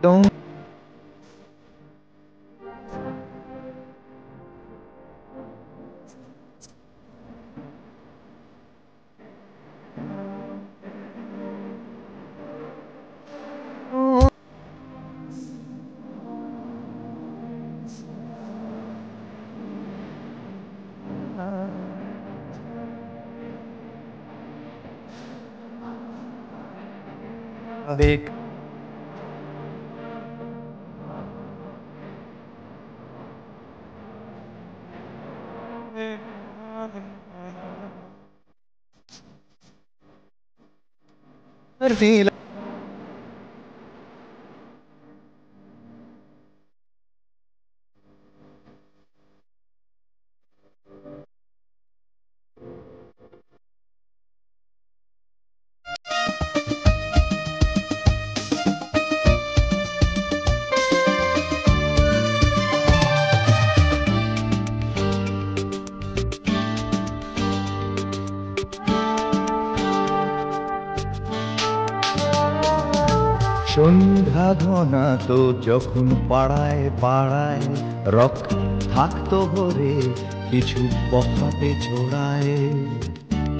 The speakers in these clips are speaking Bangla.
don't Vic. Feel সন্ধ্যা ঘনা তো যখন পাড়ায় পাড়ায় রক থাকতো ভরে কিছু পথে ছোড়ায়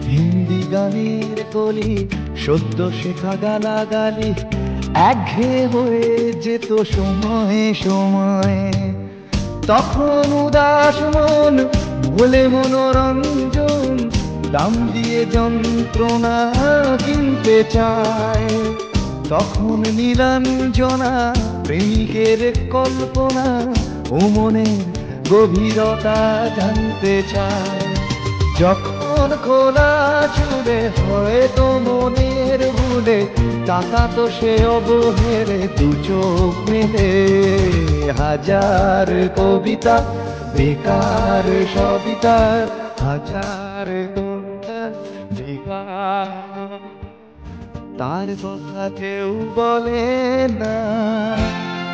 হিন্দি গানের কলি সদ্য শেখা গালাগালি একঘেয়ে হয়ে যেত সময়ে সময়ে তখন উদাস মন বলে মনোরঞ্জন দাম দিয়ে যন্ত্রণা কিনতে চায় তখন নীলাঞ্জনা প্রেমিকের কল্পনা ও মনের গভীরতা জানতে চায় যখন খোলা চুলে হয়তো মনের ভুলে তাকাতো সে অবহেলে দু চোখ মেলে হাজার কবিতা বেকার সবিতা হাজার কবিতা বেকার তার কথা কেউ বলে না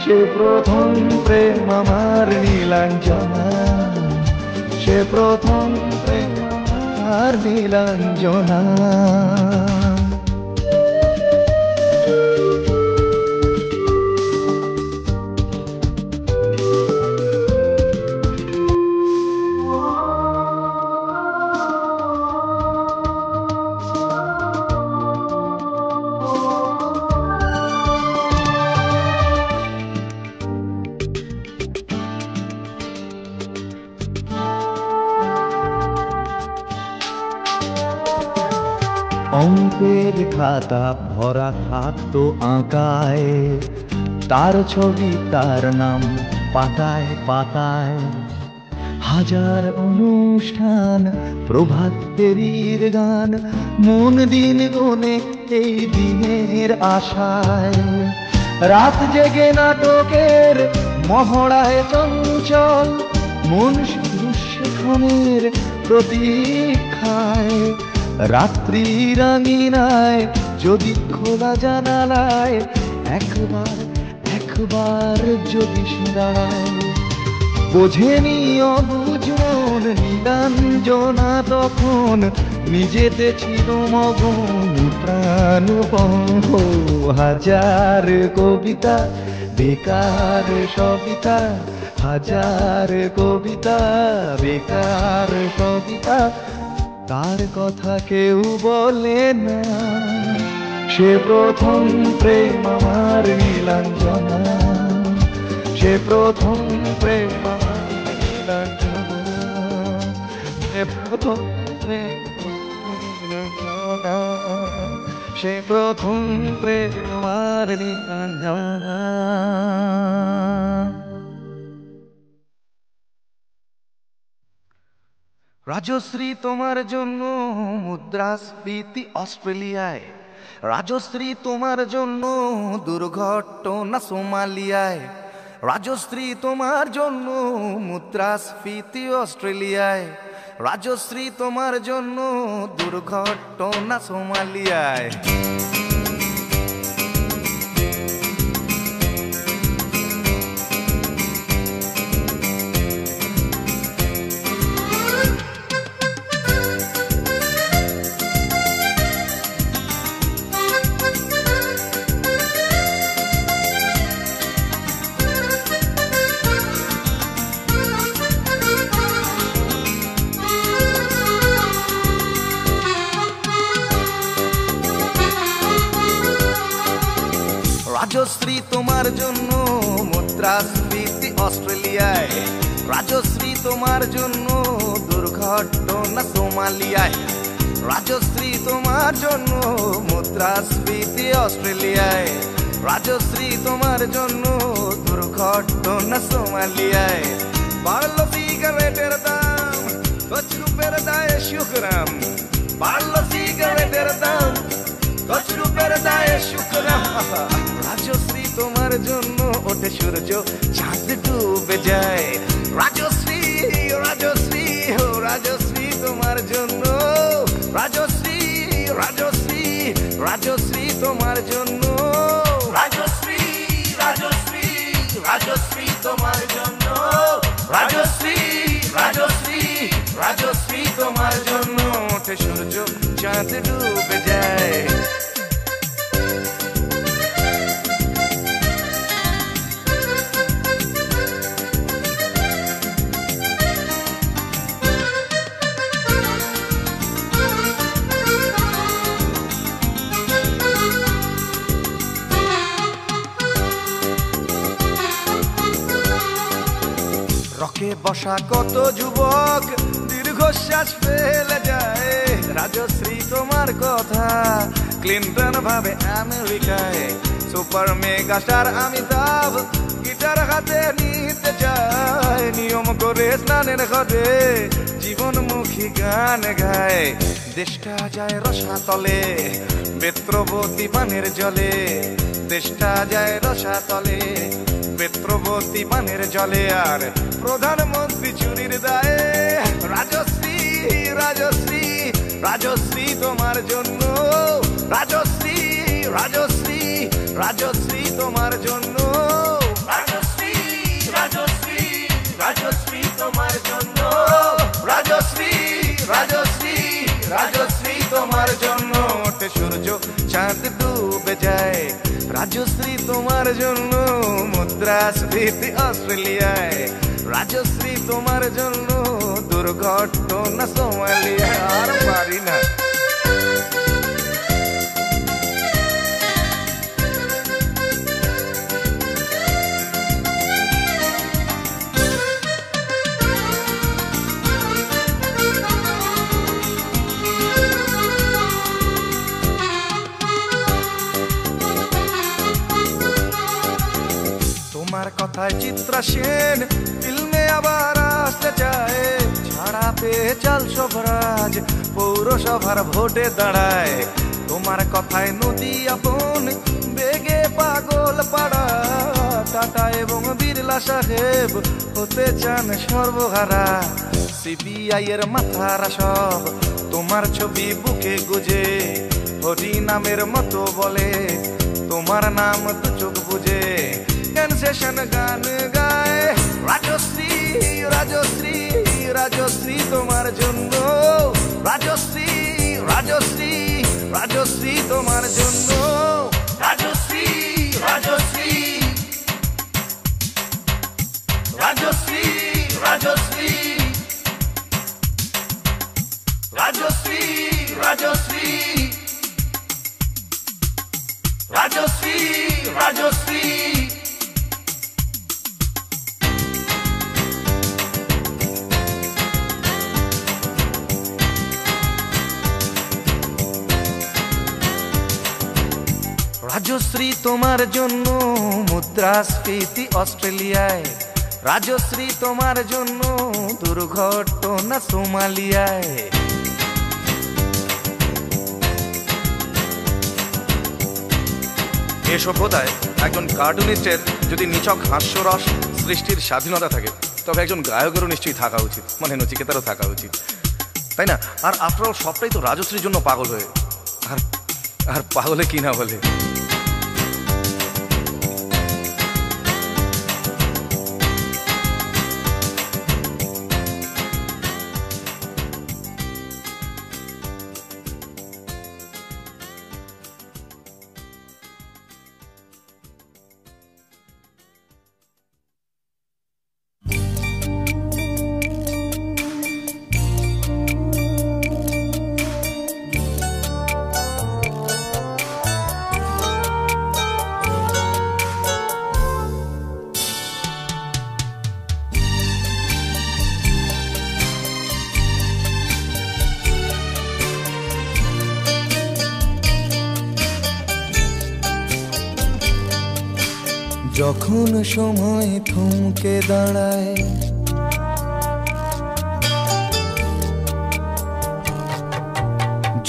সে প্রথম প্রেম আমার নীলাঞ্জনা সে প্রথম প্রেম আমার নীলাঞ্জনা অঙ্কের খাতা ভরা থাকতো আঁকায় তার ছবি তার নাম পাতায় পাতায় হাজার অনুষ্ঠান প্রভাত ফেরির গান মন দিন গোনে এই দিনের আশায় রাত জেগে নাটকের মহড়ায় চঞ্চল মন সেখানের প্রতীক্ষায় রাত্রি রাঙিনায় যদি খোলা জানালায় একবার একবার যদি দাঁড়ায় বোঝেনি অবুঝ মন নীলাঞ্জনা তখন নিজেতে ছিল মগন প্রাণ হাজার কবিতা বেকার সবিতা হাজার কবিতা বেকার সবিতা তার কথা কেউ বলে না সে প্রথম প্রেম আমার নীলাঞ্জনা সে প্রথম প্রেম আমার নীলাঞ্জনা সে প্রথম প্রেম নীলাঞ্জনা সে প্রথম প্রেম আমার নীলাঞ্জনা রাজশ্রী তোমার জন্য মুদ্রাস্ফীতি অস্ট্রেলিয়ায় রাজশ্রী তোমার জন্য দুর্ঘটনা সোমালিয়ায় রাজশ্রী তোমার জন্য মুদ্রাস্ফীতি অস্ট্রেলিয়ায় রাজশ্রী তোমার জন্য দুর্ঘটনা সোমালিয়ায় রাজশ্রী তোমার জন্য মুদ্রাস্ফীতি অস্ট্রেলিয়ায়, রাজশ্রী তোমার জন্য দুর্ঘটনা সোমালিয়ায়, রাজশ্রী তোমার জন্য মুদ্রাস্ফীতি অস্ট্রেলিয়ায়, রাজশ্রী তোমার জন্য দুর্ঘটনা সোমালিয়ায়। বাড়লো সিগারেটের দাম, 10 রুপের দায়ে শুকরাম, বাড়লো সিগারেটের দাম, 10 রুপের দায়ে শুকরাম। রাজশ্রী তোমার জন্য ওঠে সূর্য, চাঁদ ডুবে যায়। রাজশ্রী রাজশ্রী ও রাজশ্রী তোমার জন্য, রাজশ্রী রাজশ্রী রাজশ্রী তোমার জন্য, রাজশ্রী রাজশ্রী রাজশ্রী তোমার জন্য, রাজশ্রী রাজশ্রী রাজশ্রী তোমার জন্য ওঠে সূর্য, চাঁদ ডুবে যায়। রকে বসা কত যুবক দীর্ঘশ্বাস ফেলে যায়। রাজশ্রী তোমার কথা ক্লিন্টন ভাবে আমেরিকায়, super mega star Amitabh guitar হাতে নিতে চায়। নিয়ম করে স্নানের ঘরে জীবনমুখী গান গায়। দেশটা যায় রসাতলে বেত্রবতী পানের জলে, দেশটা যায় রসাতলে বেত্রবতী পানের জলে। আর প্রধানমন্ত্রী চুরির দায়ে। রাজশ্রী রাজশ্রী রাজশ্রী তোমার জন্য, রাজশ্রী রাজশ্রী রাজশ্রী তোমার জন্য, রাজশ্রী রাজশ্রী রাজশ্রী তোমার জন্য, রাজশ্রী রাজশ্রী রাজশ্রী তোমার জন্য ওঠে সূর্য, চাঁদ ডুবে যায়। রাজশ্রী তোমার জন্য মুদ্রাস্ফীতি অস্ট্রেলিয়ায়, রাজশ্রী তোমার জন্য দুর্ঘটনা সোমালিয়ায়। আর পারি না। তোমার কথায় চিত্রা সেন ফিল্মে আবার আসতে চায়। ছাড়া পেয়ে চাল সবরাজ পৌরসভার ভোটে দাঁড়ায়। তোমার কথায় নদী আপন বেগে পাগল পাড়া। টাটা এবং বিড়লা সাহেব হতে চান সর্বহারা। সিবিআই এর মাথারা সব তোমার ছবি বুকে গুজে। হরি নামের মতো বলে তোমার নাম তো চোখ বুঝে। সেশন গান গায়। রাজশ্রী রাজশ্রী রাজশ্রী তোমার জন্য, রাজশ্রী রাজশ্রী রাজশ্রী তোমার জন্য, রাজশ্রী রাজশ্রী রাজশ্রী রাজশ্রী রাজশ্রী রাজশ্রী রাজশ্রী রাজশ্রী। রাজশ্রী তোমার জন্য মুদ্রাস্ফীতি অস্ট্রেলিয়ায়, রাজশ্রী তোমার জন্য দুর্ঘটনা সোমালিয়ায়। এ সভ্যতায় একজন কার্টুনিস্টের যদি নিছক হাস্যরস সৃষ্টির স্বাধীনতা থাকে, তবে একজন গায়কেরও নিশ্চয়ই থাকা উচিত, মানে নচিকেতারও থাকা উচিত, তাই না? আর আফটার অল সবটাই তো রাজশ্রীর জন্য পাগল হয়ে। আর পাগলে কি না বলে। যখন সময় থমকে দাঁড়ায়,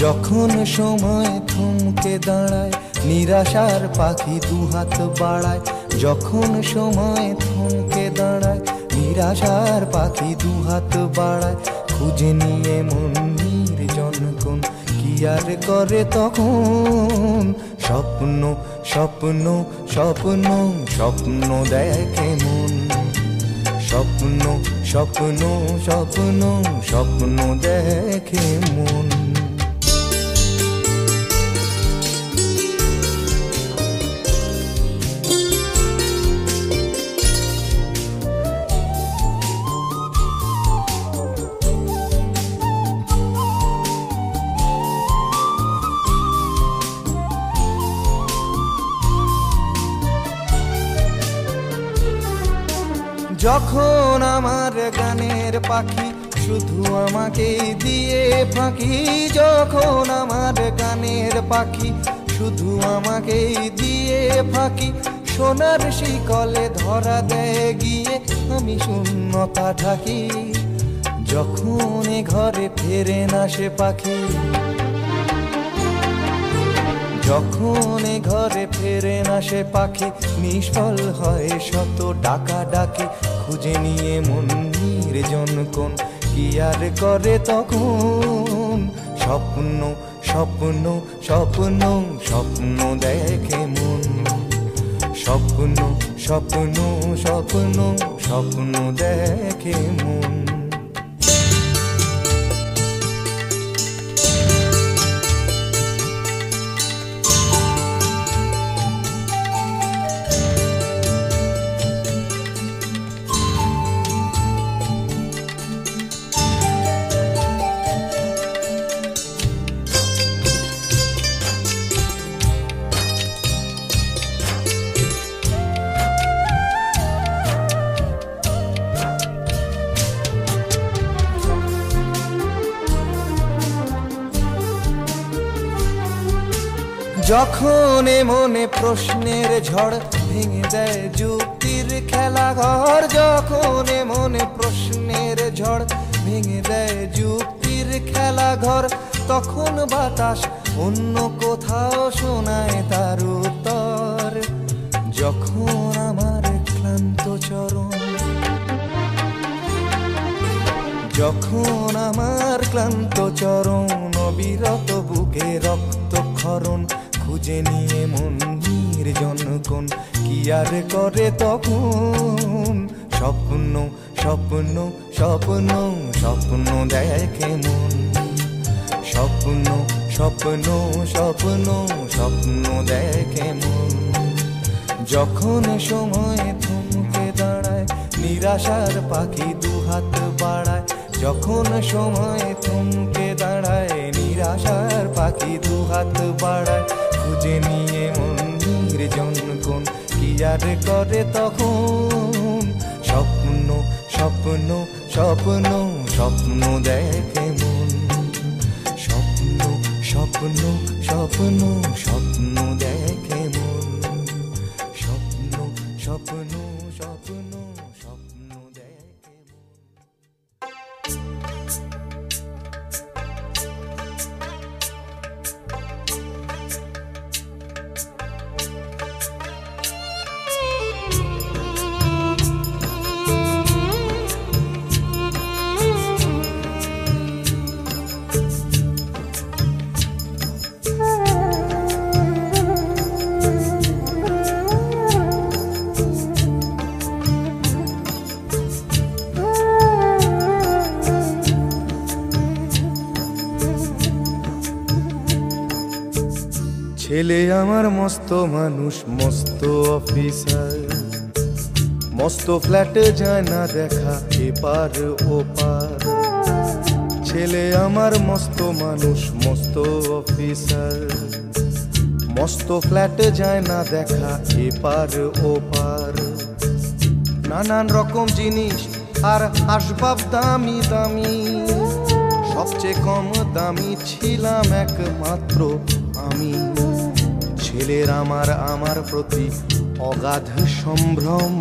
যখন সময় থমকে দাঁড়ায়, নিরাশার পাখি দুহাত বাড়ায়। যখন সময় থমকে দাঁড়ায়, নিরাশার পাখি দুহাত বাড়ায়। খুঁজে নিয়ে মন নির্জন কোন কি আর করে তখন। স্বপ্ন স্বপ্ন স্বপ্ন স্বপ্ন দেখে মন। স্বপ্ন স্বপ্ন স্বপ্ন স্বপ্ন দেখে মন। যখন আমার গানের পাখি শুধু আমাকে দিয়ে ফাঁকি। যখন আমার গানের পাখি শুধু আমাকে দিয়ে ফাঁকি। সোনার শিকলে ধরা দেয় গিয়ে আমি শূন্যতা ঢাকি। যখন ঘরে ফেরে না সে পাখি, যখন ঘরে ফেরে না সে পাখি, নিষ্ফল হয় শত ডাকা ডাকি। খুঁজে নিয়ে মন নির্জন কোন কি আর করে তখন। স্বপ্ন স্বপ্ন স্বপ্ন স্বপ্ন দেখে মন। স্বপ্ন স্বপ্ন স্বপ্ন স্বপ্ন দেখে মন। যখন মনে প্রশ্নের ঝড় ভেঙে দেয় যুক্তির খেলাঘর। যখন মনে প্রশ্নের ঝড় ভেঙে দেয় যুক্তির খেলাঘর, তখন বাতাস অন্য কোথাও শোনায় তার উত্তর। যখন আমার ক্লান্ত চরণ, যখন আমার ক্লান্ত চরণ, অবিরত বুকে রক্তক্ষরণ। খুঁজে নিয়ে মন নির্জন কোন কি আর করে তখন। স্বপ্ন স্বপ্ন স্বপ্ন স্বপ্ন দেখে মন। স্বপ্ন স্বপ্ন স্বপ্ন স্বপ্ন দেখে মন। যখন সময় থমকে দাঁড়ায়, নিরাশার পাখি দুহাত বাড়ায়। যখন সময় থমকে দাঁড়ায়, নিরাশার পাখি দুহাত বাড়ায়। খুঁজে নিয়ে মন নির্জন কোন কি আর করে তখন। স্বপ্ন স্বপ্ন স্বপ্ন স্বপ্ন দেখে মন। স্বপ্ন স্বপ্ন স্বপ্ন স্বপ্ন দেখে মন। স্বপ্ন স্বপ্ন স্বপ্ন স্বপ্ন দেখে মন। ছেলে আমার মস্ত মানুষ, মস্ত অফিসার। মস্ত ফ্ল্যাটে যায় না দেখা এপার ওপার। ছেলে আমার মস্ত মানুষ, মস্ত অফিসার। মস্ত ফ্ল্যাটে যায় না দেখা এপার ওপার। নানান রকম জিনিস আর আসবাব দামি দামি। সবচেয়ে কম দামি ছিলাম একমাত্র আমি। ছেলের আমার প্রতি অগাধ সম্ভ্রম,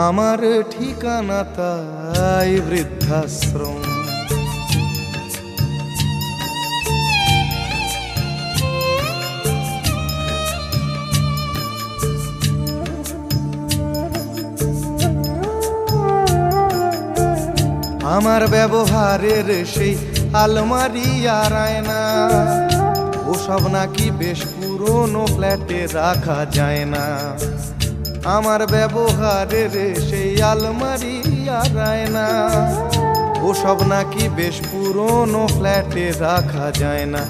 আমার ঠিকানা তাই বৃদ্ধাশ্রম। আমার ব্যবহারের সেই আলমারি আর আয়না, ওসব নাকি বেশ পুরনো ফ্ল্যাটে রাখা যায় না। আমার ব্যবহারের সেই আলমারি আর আয়না, ওসব নাকি বেশ পুরনো ফ্ল্যাটে রাখা যায় না।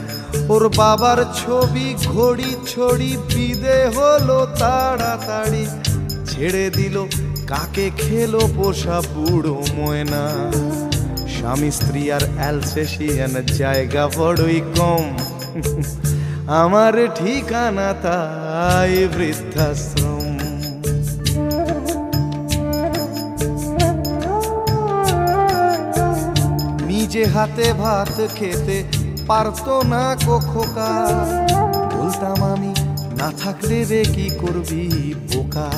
ওর বাবার ছবি ঘড়ি ছড়ি বিদে হলো তাড়াতাড়ি, ছেড়ে দিল কাকে খেলো পোষা বুড়ো ময়না। স্বামী স্ত্রী আর অ্যালসেশিয়ান জায়গা বড়ই কম, আমার ঠিকানা তাই বৃদ্ধাশ্রম। নিজে হাতে ভাত খেতে পারতো না খোকা, বলতাম আমি না থাকলে রে কি করবি বোকা।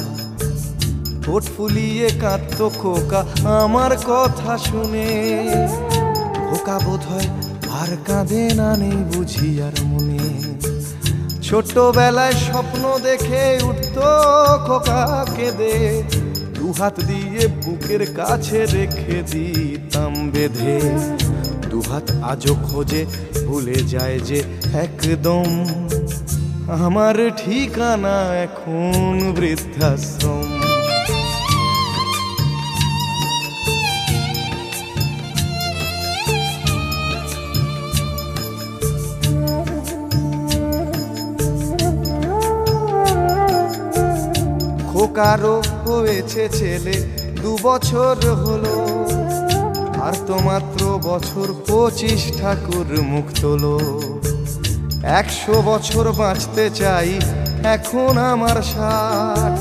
ঠোঁট ফুলিয়ে কাঁদতো খোকা আমার কথা শুনে, খোকা বোধ হয় আর কাঁদে না, নেই বুঝি আর মনে। ছোট্টবেলায় স্বপ্ন দেখে উঠতো খোকা কেঁদে, দুহাত দিয়ে বুকের কাছে রেখে দিতাম বেঁধে। দুহাত আজও খোঁজে ভুলে যায় যে একদম, আমার ঠিকানা এখন বৃদ্ধাশ্রম। খোকারও হয়েছে ছেলে 2 বছর হলো, আর তো মাত্র বছর 25 ঠাকুর মুখ তোলো। 100 বছর বাঁচতে চাই এখন আমার 60,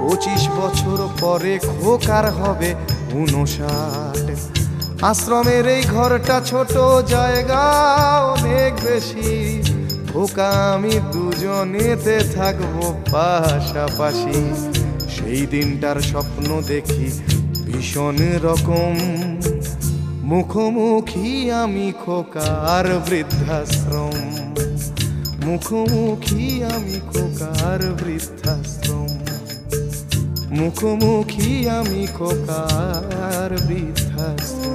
25 বছর পরে খোকার হবে 59। আশ্রমের এই ঘরটা ছোট, জায়গা অনেক বেশি, খোকা আমি দুজনেতে থাকবো পাশাপাশি। সেই দিনটার স্বপ্ন দেখি ভীষণ রকম, মুখোমুখি আমি খোকার বৃদ্ধাশ্রম। মুখোমুখি আমি খোকার বৃদ্ধাশ্রম, মুখোমুখি আমি খোকার বৃদ্ধাশ্রম।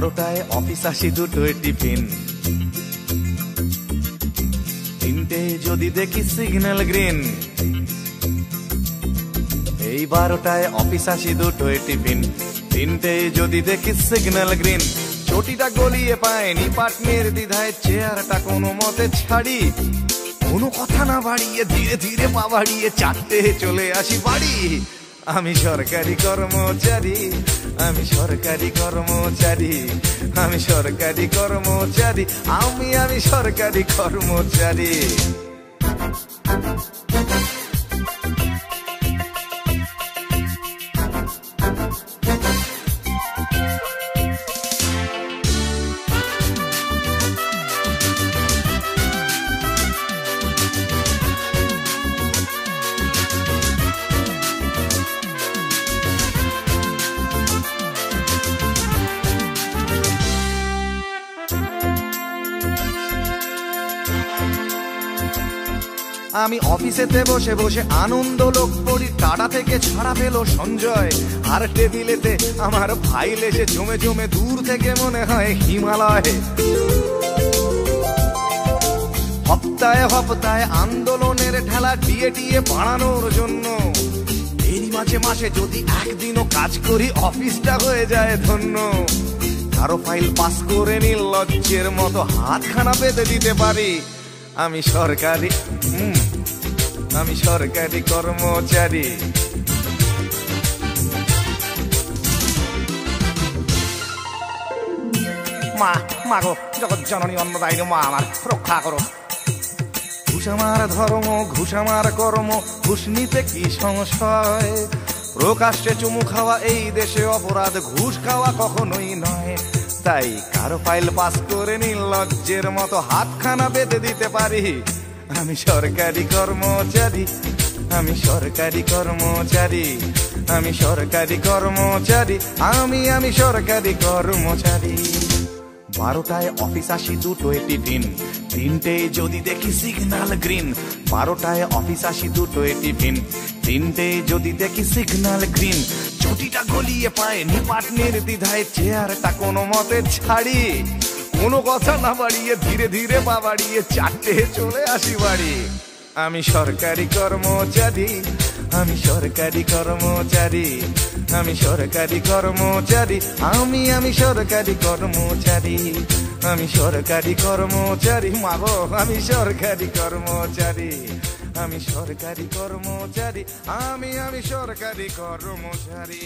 বারোটায় অফিস আসি, 2টোয় টিফিন, 3টে যদি দেখি সিগন্যাল গ্রিন। এই 12টায় অফিস আসি, 2টোয় টিফিন, 3টে যদি দেখি সিগন্যাল গ্রিন। চটিটা গলিয়ে পায়নি পাটনের দ্বিধায়, চেয়ারটা কোনো মতে ছাড়ি, কোনো কথা না বাড়িয়ে ধীরে ধীরে পা বাড়িয়ে 4টে চলে আসি বাড়ি। আমি সরকারি কর্মচারী, আমি সরকারি কর্মচারী, আমি সরকারি কর্মচারী, আমি সরকারি কর্মচারী। আমি অফিসেতে বসে বসে আনন্দ লোক পড়ি, টাটা থেকে ছাড়া পেল সঞ্জয়। আর টেবিলেতে আমার ফাইল এসে জমে জমে দূর থেকে মনে হয় হিমালয়। হপ্তায় হপ্তায় আন্দোলনের ঠেলা টিয়ে বাড়ানোর জন্য, এরই মাঝে মাসে যদি একদিনও কাজ করি অফিসটা হয়ে যায় ধন্য। কারো ফাইল পাস করে নির্লজ্জের মতো হাতখানা পেতে দিতে পারি। আমি সরকারি কর্মচারী। মা গো, জগৎ জননী অন্নদায়িনী মা আমার রক্ষা করো। ঘুষ আমার ধর্ম, ঘুষ আমার কর্ম, ঘুষ নিতে কি সংশয়। প্রকাশ্যে চুমু খাওয়া এই দেশে অপরাধ, ঘুষ খাওয়া কখনোই নয়। তাই কারো ফাইল পাস করে নির্লজ্জের মতো হাতখানা বেঁধে দিতে পারি। আমি সরকারি কর্মচারী, আমি সরকারি কর্মচারী, আমি সরকারি কর্মচারী, আমি সরকারি কর্মচারী। 12টায় অফিস আসি, 2টোয় টিফিন, 3টেয় যদি দেখি সিগন্যাল গ্রিন। 12টায় অফিস আসি, 2টোয় টিফিন, 3টেয় যদি দেখি সিগন্যাল গ্রিন। ছুটিটা গলিয়ে পায় নিপাট নির্দ্বিধায়, চেয়ারটা কোনো মতে ছাড়ি। কোনো কথা না বাড়িয়ে ধীরে ধীরে পা বাড়িয়ে 4টে চলে আসি বাড়ি। আমি সরকারি কর্মচারী, আমি সরকারি কর্মচারী, আমি সরকারি কর্মচারী, আমি সরকারি কর্মচারী, আমি সরকারি কর্মচারী। মাগো, আমি সরকারি কর্মচারী, আমি সরকারি কর্মচারী, আমি সরকারি কর্মচারী।